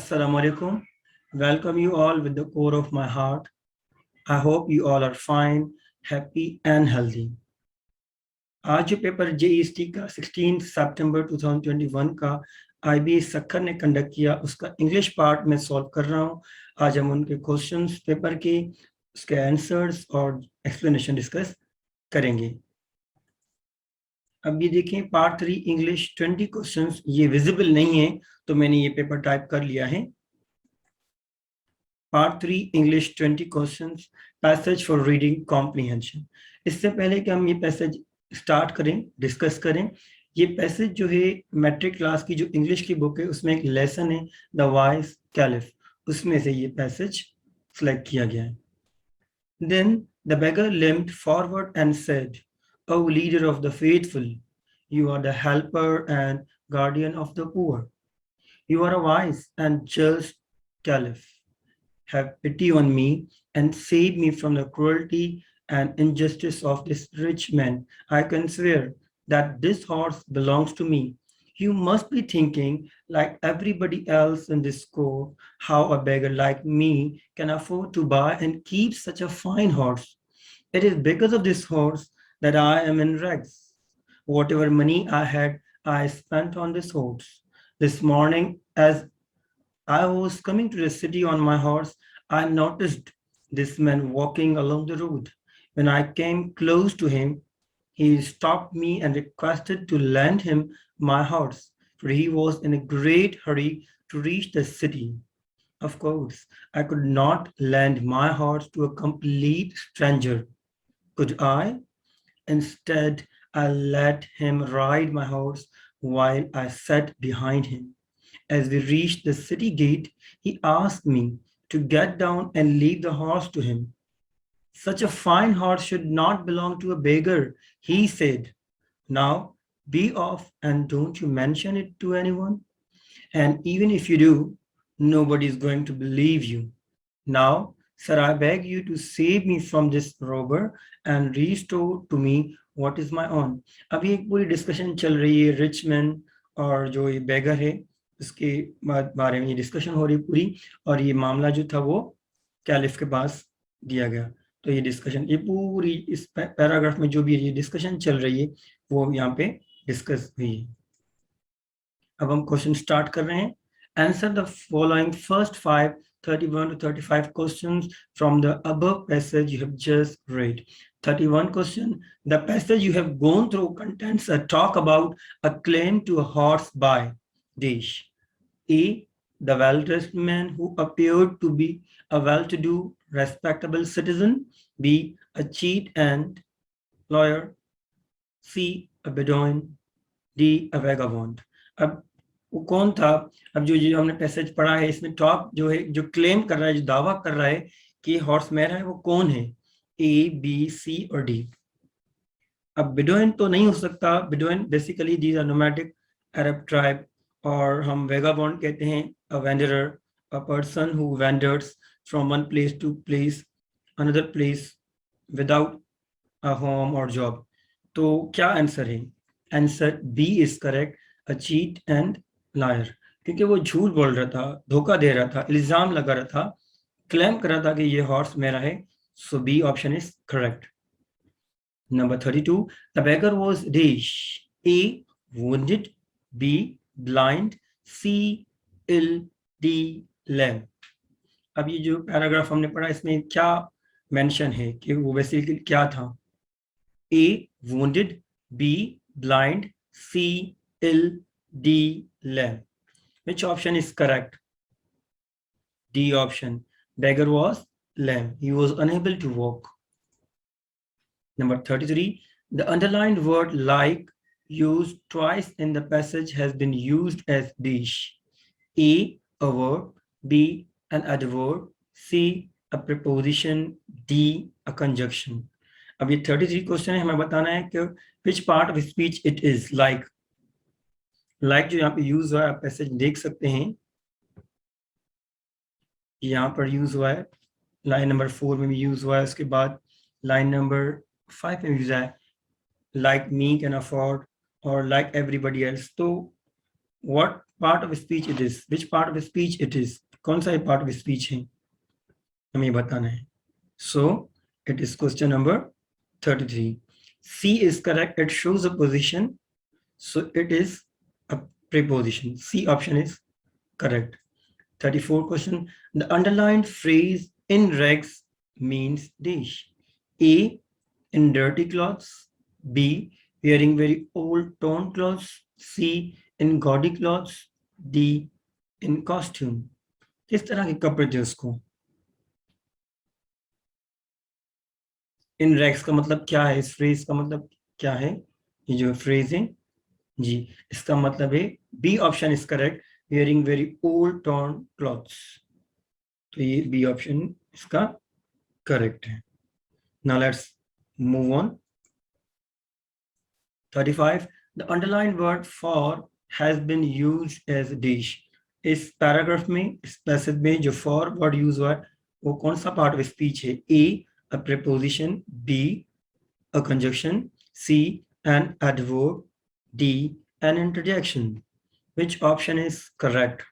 Assalamu alaikum. Welcome you all with the core of my heart. I hope you all are fine, happy and healthy. आज जो paper JEST का 16 सितंबर 2021 का IB Sukkur ने conduct किया उसका English part में solve कर रहा हूँ। आज हम उनके क्वेश्चंस पेपर के उसके आंसर्स और एक्सप्लेनेशन डिस्कस करेंगे। अब ये देखें पार्ट 3 इंग्लिश 20 क्वेश्चंस, ये विजिबल नहीं है तो मैंने ये पेपर टाइप कर लिया है। Part 3 English 20 questions, passage for reading comprehension. इससे पहले कि हम ये पैसेज स्टार्ट करें, डिस्कस करें, ये पैसेज जो है मैट्रिक क्लास की जो इंग्लिश की बुक है उसमें एक लेसन है द वाइज कैलिफ, उसमें से ये पैसेज सेलेक्ट किया गया है। Then the beggar limped forward and said, O leader of the faithful, you are the helper and guardian of the poor. You are a wise and just caliph. Have pity on me and save me from the cruelty and injustice of this rich man. I can swear that this horse belongs to me. You must be thinking, like everybody else in this court, how a beggar like me can afford to buy and keep such a fine horse. It is because of this horse that I am in rags. Whatever money I had, I spent on this horse. This morning, as I was coming to the city on my horse, I noticed this man walking along the road. When I came close to him, he stopped me and requested to lend him my horse, for he was in a great hurry to reach the city. Of course, I could not lend my horse to a complete stranger, could I? Instead, I let him ride my horse while I sat behind him. As we reached the city gate, he asked me to get down and leave the horse to him. Such a fine horse should not belong to a beggar, he said. Now be off and don't you mention it to anyone. And even if you do, nobody is going to believe you. Now, sir, I beg you to save me from this robber and restore to me what is my own. अभी एक पूरी discussion चल रही है rich man और जो ये बेगर है उसके बारे में ये डिस्कशन हो रही पूरी, और ये मामला जो था वो कैलिफ के पास दिया गया। तो ये डिस्कशन, ये पूरी इस पैराग्राफ में जो भी ये डिस्कशन चल रही है वो यहाँ पे डिस्कस हुई है। अब हम क्वेश्चन स्टार्ट कर रहे हैं। Answer the following first 31 to 35 questions from the above passage you have just read. 31 question. The passage you have gone through contains a talk about a claim to a horse by Desh. A. The well-dressed man who appeared to be a well-to-do, respectable citizen. B. A cheat and lawyer. C. A Bedouin. D. A vagabond. अब वो कौन था? अब जो हमने passage पढ़ा है इसमें टॉप जो है, जो क्लेम कर रहा है, जो दावा कर रहा है कि हॉर्स मेरा है, वो कौन है? ए, बी, सी और डी। अब बिडोइन तो नहीं हो सकता, Bedouin basically these are nomadic Arab tribe, और हम वेगाबॉन्ड कहते हैं a wanderer, a person who wanders from one place to place another place without a home और जॉब। तो क्या आंसर है? Answer B is correct, a cheat and liar, क्योंकि वो झूठ बोल रहा था, धोखा दे रहा था, इल्जाम लगा रहा था, क्लेम कर रहा था कि ये हॉर्स मेरा है। So B option is correct. Number 32, the beggar was Dish. A. Wounded. B. Blind. C. Ill. D. Lame. अब ये जो पैराग्राफ हमने पढ़ा इसमें क्या मेंशन है कि वो बेसिकली क्या था? A. Wounded. B. Blind. C. Ill. D. Lame. Which option is correct? D option. Beggar was lame. He was unable to walk. Number 33, the underlined word like used twice in the passage has been used as dish. A, a verb. B, an adverb. C, a preposition. D, a conjunction. अब ये 33 question है, हमें बताना है कि which part of speech it is like. Like जो यहाँ पे यूज हुआ है, आप पैसेज देख सकते हैं, यहाँ पर यूज हुआ है, लाइन नंबर 4 में भी यूज हुआ है, उसके बाद लाइन नंबर 5 में यूज है like me can afford or like everybody else. तो what part of speech it is, which part of speech it is, कौन सा पार्ट ऑफ स्पीच है हमें बताना है. So it is question number 33. C is correct. It shows a position, so it is a preposition. C option is correct. 34 question. The underlined phrase in rags means dash. A, in dirty clothes. B, wearing very old torn clothes. C, in gaudy clothes. D, in costume. किस तरह के कपड़े थे उसको. इन racks का मतलब क्या है, इस फ्रेज का मतलब क्या है, ये जो फ्रेज है जी, इसका मतलब है B option is correct, wearing very old torn clothes. तो ये बी ऑप्शन इसका करेक्ट है. Now let's move on. 35. The underline word for has been used as dish. इस पैराग्राफ में, इस पैसेज में जो फॉर वर्ड यूज हुआ है वो कौन सा पार्ट ऑफ स्पीच है. ए, a preposition. B, a conjunction. C, an adverb. D, an interjection. Which option is correct?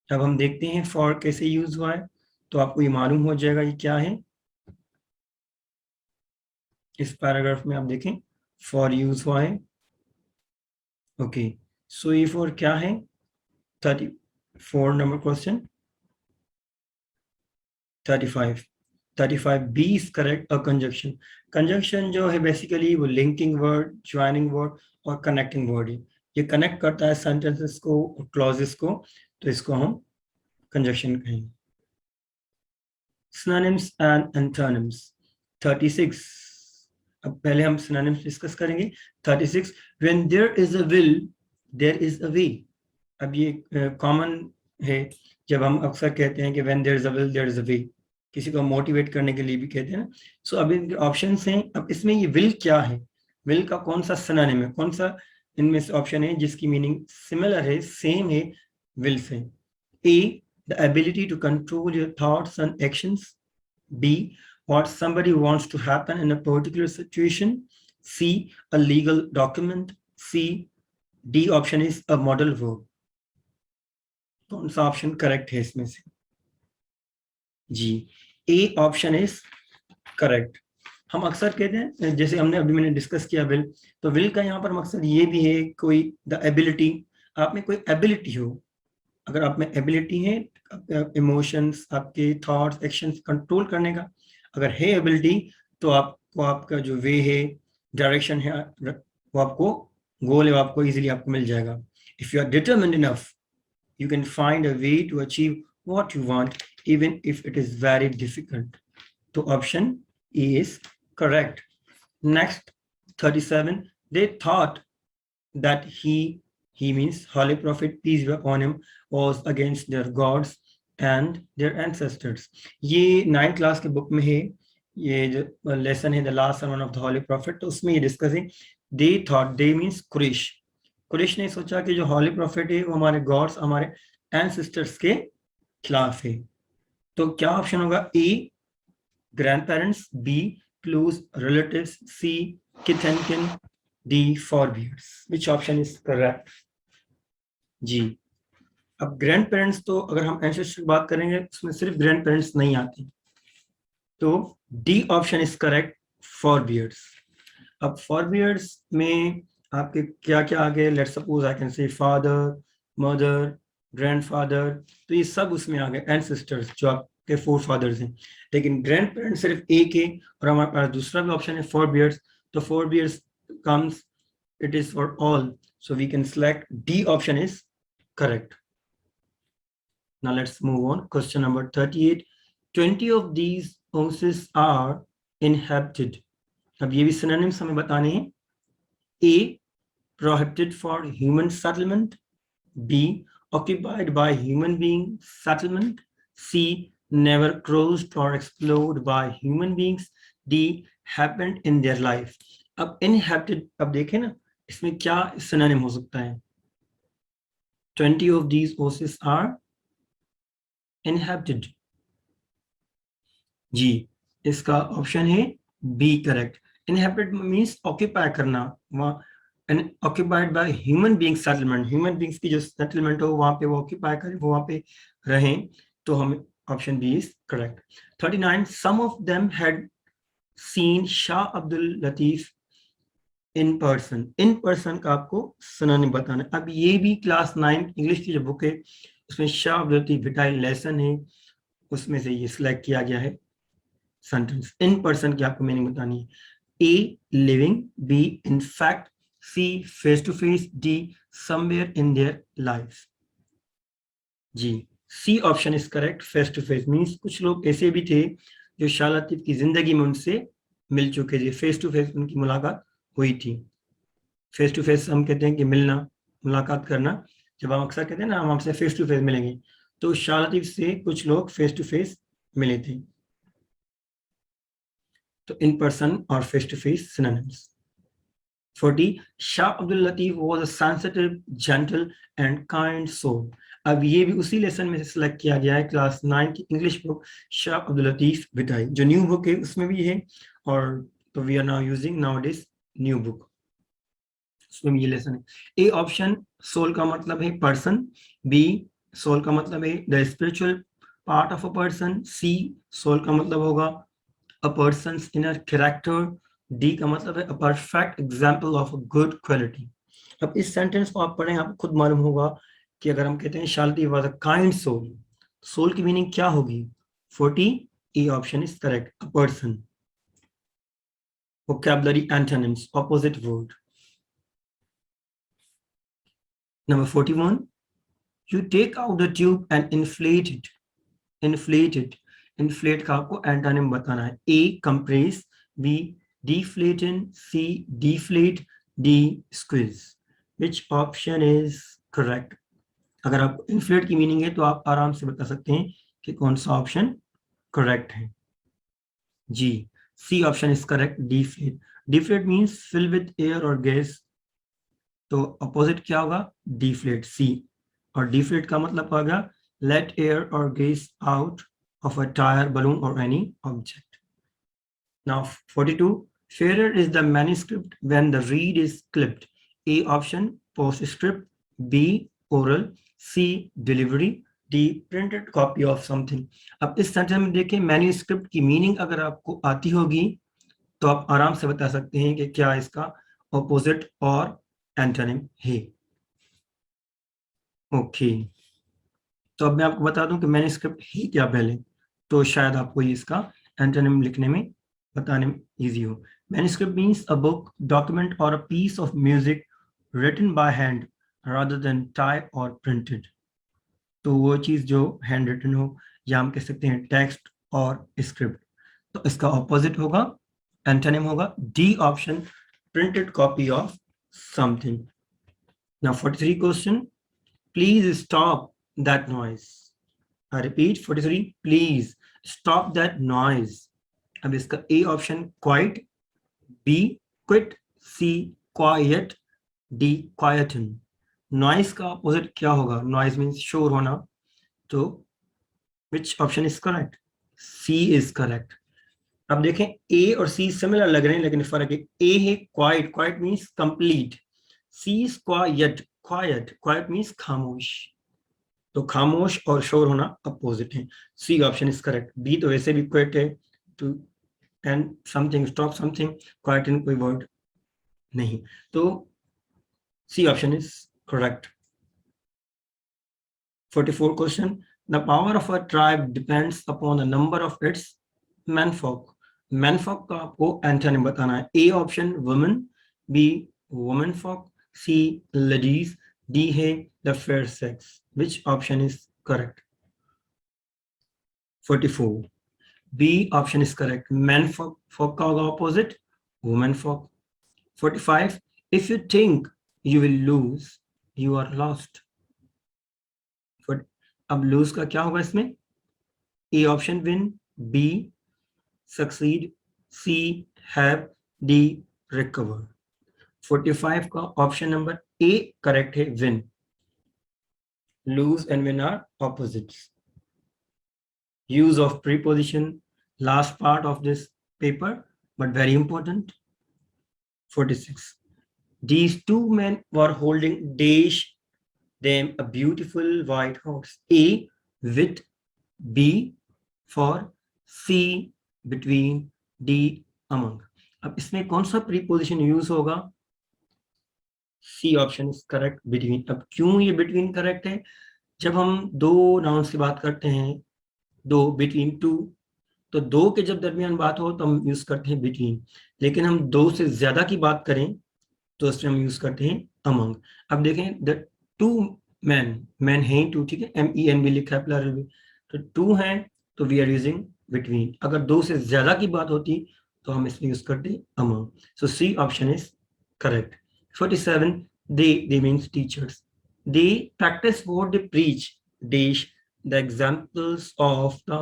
अब हम देखते हैं for कैसे यूज हुआ है, तो आपको ये मालूम हो जाएगा ये क्या है. इस पैराग्राफ में आप देखें for यूज हुआ है. ओके, सो ये for क्या है. 34 number question. 35. 35B is correct. A conjunction. Conjunction जो है बेसिकली वो लिंकिंग वर्ड, ज्वाइनिंग वर्ड और कनेक्टिंग वर्ड है. ये कनेक्ट करता है सेंटेंसेस को और क्लॉजेस को, तो इसको हम कंजंक्शन कहेंगे. Synonyms and antonyms. 36. अब पहले हम सिनोनिम्स डिस्कस करेंगे. 36. When there is a will there is a way. अब ये कॉमन है, जब हम अक्सर कहते हैं कि when there is a will there is a way, किसी को मोटिवेट करने के लिए भी कहते हैं ना. सो अब इनके ऑप्शंस हैं. अब इसमें ये विल क्या है, विल का कौन सा सिनोनिम है, कौन सा इनमें से ऑप्शन है जिसकी मीनिंग सिमिलर है, सेम है विल से. A, the ability to control your thoughts and actions. B, what somebody wants to happen in a particular situation. C, a legal document. C, D option is a modal verb. कौन सा option correct है इसमें से. जी, ए option is correct. हम अक्सर कहते हैं, जैसे हमने अभी मैंने डिस्कस किया विल, तो विल का यहाँ पर मकसद ये भी है कोई द एबिलिटी, आप में कोई एबिलिटी हो, अगर आप में एबिलिटी है इमोशंस, आपके थॉट्स, एक्शंस कंट्रोल करने का, अगर है एबिलिटी तो आपको आपका जो वे है, डायरेक्शन है, वो आपको गोल है, आपको इजीली आपको मिल जाएगा. If you are determined enough, you can find a way to achieve what you want even if it is very difficult. So option E is correct. Next, 37. They thought that he means Holy Prophet, peace be upon him, was against their gods and their ancestors. ये 9th class के book में है, ये जो lesson है the last sermon of the holy prophet, तो उसमें ये डिस्कस है. They thought, they means Quraish, Quraish ने सोचा कि जो हॉली प्रॉफिट है वो हमारे गॉड्स, हमारे एंसेस्टर्स के खिलाफ है. तो क्या ऑप्शन होगा. A, grand parents. B, close relatives. C, kith and kin. D, forebears. Which option is correct. जी, अब ग्रैंड पेरेंट्स, तो अगर हम एंसेस्टर की बात करेंगे उसमें सिर्फ ग्रैंड पेरेंट्स नहीं आते, तो डी ऑप्शन इज करेक्ट, फॉरबियर्स. अब फॉरबियर्स में आपके क्या क्या आ गए. Let's suppose I can say father, mother, grandfather, तो ये सब उसमें आ गए एंसेस्टर्स जो आपके फोर फादर्स हैं. लेकिन ग्रैंड पेरेंट्स सिर्फ एक है, और हमारे पास दूसरा भी ऑप्शन है फॉरबियर्स, तो फॉरबियर्स comes, it is for all, so we can select D option is correct. Now let's move on. Question number 38. 20 of these houses are inhabited. अब ये भी synonyms हमें बताने हैं. A, prohibited for human settlement. B, occupied by human being settlement. C, never crossed or explored by human beings. D, happened in their life. अब inhabited, अब देखें ना इसमें क्या सिनोनिम हो सकता है. 20 of these houses are inhabited. जी, इसका ऑप्शन है B correct. inhabited means occupy करना, वहाँ and occupied by human being settlement, human beings की जो सेटलमेंट हो वहां पे वो ऑक्यूपाई करें, वो वहां पे रहें, तो हम option B is correct. 39, some of them had seen Shah Abdul Latif in person. In person का आपको सिनोनिम बताना है. अब ये भी क्लास 9 इंग्लिश की जो बुक है उसमें शाह अब्दुल लतीफ भिटाई लेसन है, उसमें से ये सिलेक्ट किया गया है सेंटेंस. इन पर्सन की आपको मीनिंग बतानी है. A living, B in fact, C face to face, D somewhere in their life. जी, C option is correct. Face to face means कुछ लोग ऐसे भी थे जो शाह लतीफ की जिंदगी में उनसे मिल चुके थे, फेस टू फेस उनकी मुलाकात हुई थी. फेस टू फेस हम कहते हैं कि मिलना, मुलाकात करना. जब हम अक्सर कहते हैं ना हम आपसे फेस टू फेस मिलेंगे, तो शाह लतीफ से कुछ लोग फेस टू फेस मिले थे. तो इन पर्सन और face to face synonyms. 40, Shah Abdul Latif was a sensitive, gentle and kind soul. अब ये भी उसी लेसन में से सिलेक्ट किया गया है, क्लास 9 की इंग्लिश बुक शाह अब्दुल लतीफ भिटाई, जो न्यू बुक है उसमें भी है. और तो we are now using now this new book, उसमें ये लेसन है. ए ऑप्शन, सोल का मतलब है पर्सन. बी, सोल का मतलब है the spiritual part of a person. C, soul का मतलब होगा a person's inner character. D का मतलब है a perfect example of a good quality. अब इस सेंटेंस को आप पढ़ें, आपको खुद मालूम होगा कि अगर हम कहते हैं शालिटी was a kind soul, soul की मीनिंग क्या होगी. 40, A option is correct, a person. vocabulary antonyms, opposite word. Number 41, you take out the tube and inflate it. Inflate it. Inflate का आपको एंटोनिम बताना है. A compress, B deflaten, C deflate, D squeeze. Which option is correct? अगर आप inflate की meaning है तो आप आराम से बता सकते हैं कि कौन सा ऑप्शन करेक्ट है. जी, C option is correct, deflate. Deflate means fill with air or gas. तो अपोजिट क्या होगा, deflate, C. और deflate का मतलब होगा let air or gas out of a tire, balloon or any object. Now 42, fairer is the manuscript when the reed is clipped. A option, postscript. B, oral. C, delivery. D, printed copy of something. अब इस sentence में देखिए manuscript की meaning अगर आपको आती होगी तो आप आराम से बता सकते हैं कि क्या इसका ऑपोजिट और एंटोनिम है. ओके, तो अब मैं आपको बता दूं कि मैन्यूस्क्रिप्ट है क्या पहले, तो शायद आपको इसका एंटोनिम लिखने में बताने में इजी हो. Manuscript means a book, document और a piece of music written by hand rather than type और प्रिंटेड. तो वो चीज जो हैंड रिटन हो, या हम कह सकते हैं टेक्स्ट और स्क्रिप्ट. तो इसका ऑपोजिट होगा, एंटोनिम होगा D option, printed copy of something. Now 43 question, please stop that noise. I repeat 43, please stop that noise. अब इसका A option quiet, B quit, C quiet, D quieten. Noise का opposite क्या होगा, noise means शोर होना, तो which option is correct? C is correct. अब देखें A और C सिमिलर लग रहे हैं लेकिन फर्क है. A है quiet, quiet means complete. C is quiet, quiet, quiet means खामोश. तो खामोश और शोर होना अपोजिट है. C option is correct. B तो वैसे भी क्वेट है, to end something, stop something, quite इन कोई वर्ड नहीं, तो C option is correct. 44 question, the power of a tribe depends upon the number of its manfolk. Manfolk का आपको एंटोनिम बताना है. A option women, B women folk, C ladies, D है the fair sex. Which option is correct? 44, B option is correct. Men folk का होगा opposite, women folk. 45, if you think you will lose, you are lost. अब lose का क्या होगा इसमें? A option win, B succeed, C have, D recover. 45 का option number A correct है, win. Lose and win are opposites. Use of preposition, last part of this paper, but very important. 46, These two men were holding dash them a beautiful white horse. A with, B for, C between, D among. अब इसमें कौन सा preposition use होगा? C option is correct, between. अब क्यों ये between correct है? जब हम दो नाउन्स की बात करते हैं, दो बिटवीन टू, तो दो के जब दरमियान बात हो तो हम यूज करते हैं बिटवीन. लेकिन हम दो से ज्यादा की बात करें तो उसमें हम यूज करते हैं अमंग. अब देखें, द टू मैन, मैन है टू, ठीक है, MEN भी लिखा है प्लरल में, तो टू है तो वी आर यूजिंग बिटवीन. अगर दो से ज्यादा की बात होती तो हम इसमें यूज करते among. So C option is correct. 47, they means teachers. They practice what they preach. Dash the examples of the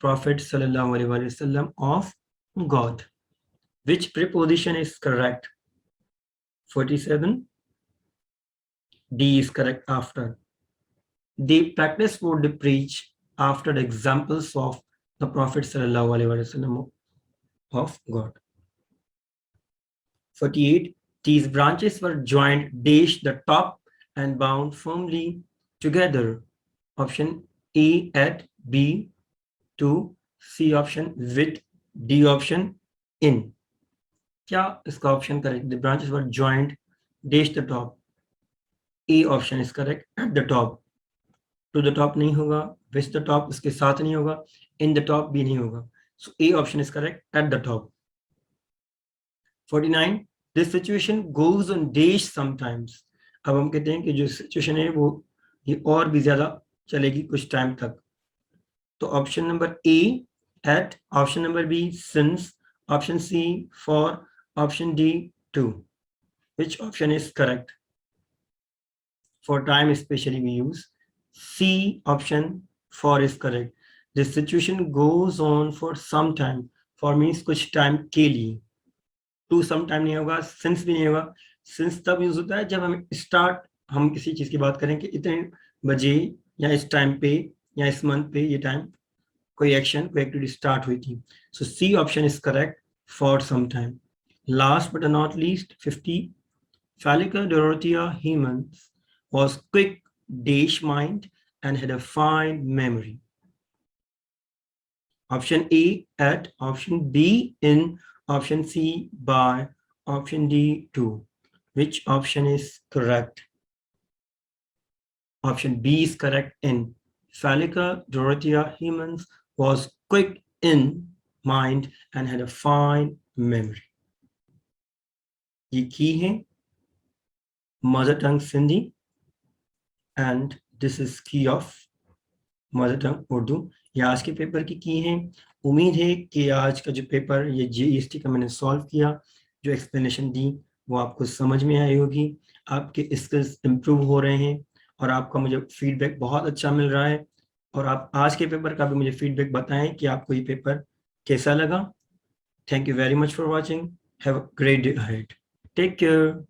Prophet sallallahu alaihi wasallam of God. Which preposition is correct? 47, D is correct. After they practice what they preach, after the examples of the Prophet sallallahu alaihi wasallam of God. 48, these branches were joined dash the top and bound firmly together. Option A at, B to, C option with, D option in. क्या इसका option correct? The branches were joint dash the top. A option is correct, at the top. To the top नहीं होगा, with the top उसके साथ नहीं होगा, in the top भी नहीं होगा. So A option is correct, at the top. 49, this situation goes on dash sometimes. अब हम कहते हैं कि जो सिचुएशन है वो ये और भी ज्यादा चलेगी कुछ टाइम तक. तो option number A at, option number B since, option C for, option D to. Which option is correct? For time especially we use C option, for is correct. This situation goes on for some time. For means कुछ time के लिए. To some time नहीं होगा, since भी नहीं होगा. Since तब use होता है जब हम किसी चीज की बात करें कि इतने बजे या इस टाइम पे या इस मंथ पे ये टाइम कोई एक्शन, कोई एक्टिविटी स्टार्ट हुई थी. So C option is correct, for some time. Last but not least 50, Phallica Dorothea Hemans was quick dash mind and had a fine memory. Option A at, option B in, option C by, option D to. Which option is correct? Option B is correct, in. Phallica Dorothea Hemans was quick in mind and had a fine memory. ये की है mother tongue Sindhi and this is key of mother tongue Urdu. ये आज के paper की हैं. उम्मीद है कि आज का जो पेपर ये GEST का मैंने सॉल्व किया, जो एक्सप्लेनेशन दी वो आपको समझ में आई होगी. आपके स्किल्स इम्प्रूव हो रहे हैं और आपका मुझे फीडबैक बहुत अच्छा मिल रहा है. और आप आज के पेपर का भी मुझे फीडबैक बताएं कि आपको ये पेपर कैसा लगा. Thank you very much for watching. Have a great day ahead. Take care.